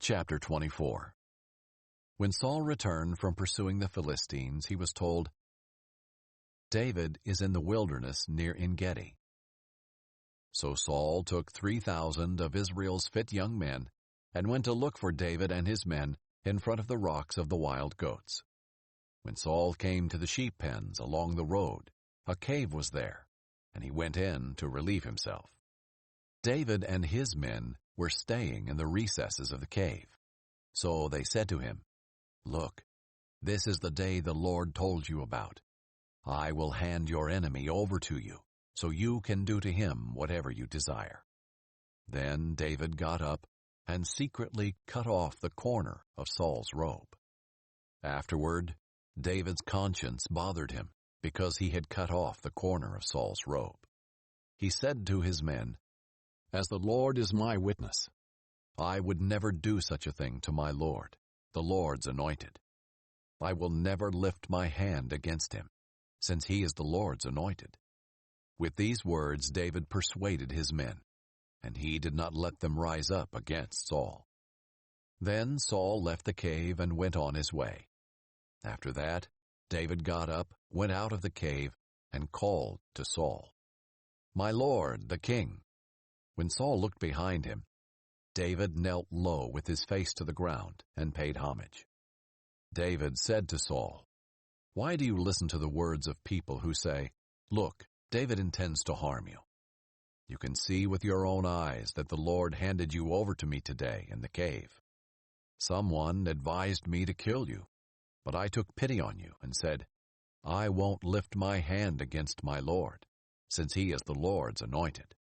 Chapter 24. When Saul returned from pursuing the Philistines, he was told, "David is in the wilderness near En-gedi." So Saul took 3,000 of Israel's fit young men and went to look for David and his men in front of the rocks of the wild goats. When Saul came to the sheep pens along the road, a cave was there, and he went in to relieve himself. David and his men were staying in the recesses of the cave. So they said to him, "Look, this is the day the Lord told you about. I will hand your enemy over to you, so you can do to him whatever you desire." Then David got up and secretly cut off the corner of Saul's robe. Afterward, David's conscience bothered him because he had cut off the corner of Saul's robe. He said to his men, "As the Lord is my witness, I would never do such a thing to my Lord, the Lord's anointed. I will never lift my hand against him, since he is the Lord's anointed." With these words David persuaded his men, and he did not let them rise up against Saul. Then Saul left the cave and went on his way. After that, David got up, went out of the cave, and called to Saul, "My lord, the king." When Saul looked behind him, David knelt low with his face to the ground and paid homage. David said to Saul, "Why do you listen to the words of people who say, 'Look, David intends to harm you'? You can see with your own eyes that the Lord handed you over to me today in the cave. Someone advised me to kill you, but I took pity on you and said, 'I won't lift my hand against my Lord, since he is the Lord's anointed.'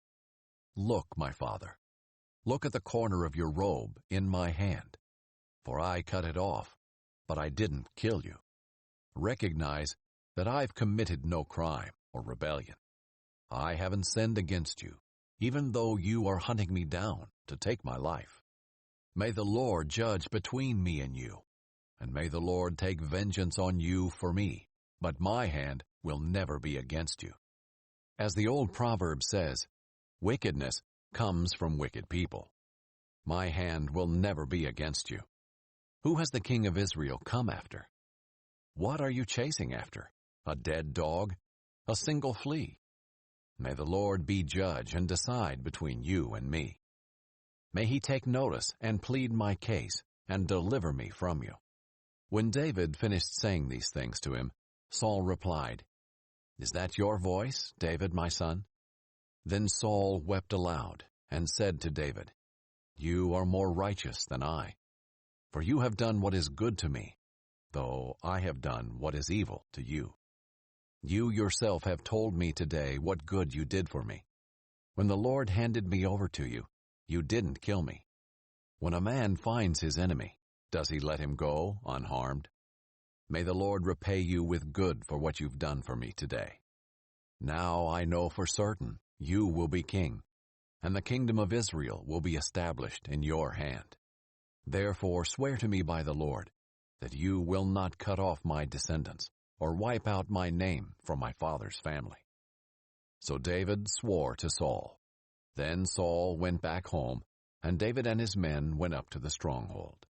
Look, my father, look at the corner of your robe in my hand, for I cut it off, but I didn't kill you. Recognize that I've committed no crime or rebellion. I haven't sinned against you, even though you are hunting me down to take my life. May the Lord judge between me and you, and may the Lord take vengeance on you for me, but my hand will never be against you. As the old proverb says, wickedness comes from wicked people. My hand will never be against you. Who has the king of Israel come after? What are you chasing after? A dead dog? A single flea? May the Lord be judge and decide between you and me. May he take notice and plead my case and deliver me from you." When David finished saying these things to him, Saul replied, "Is that your voice, David, my son?" Then Saul wept aloud and said to David, "You are more righteous than I, for you have done what is good to me, though I have done what is evil to you. You yourself have told me today what good you did for me. When the Lord handed me over to you, you didn't kill me. When a man finds his enemy, does he let him go unharmed? May the Lord repay you with good for what you've done for me today. Now I know for certain you will be king, and the kingdom of Israel will be established in your hand. Therefore swear to me by the Lord that you will not cut off my descendants or wipe out my name from my father's family." So David swore to Saul. Then Saul went back home, and David and his men went up to the stronghold.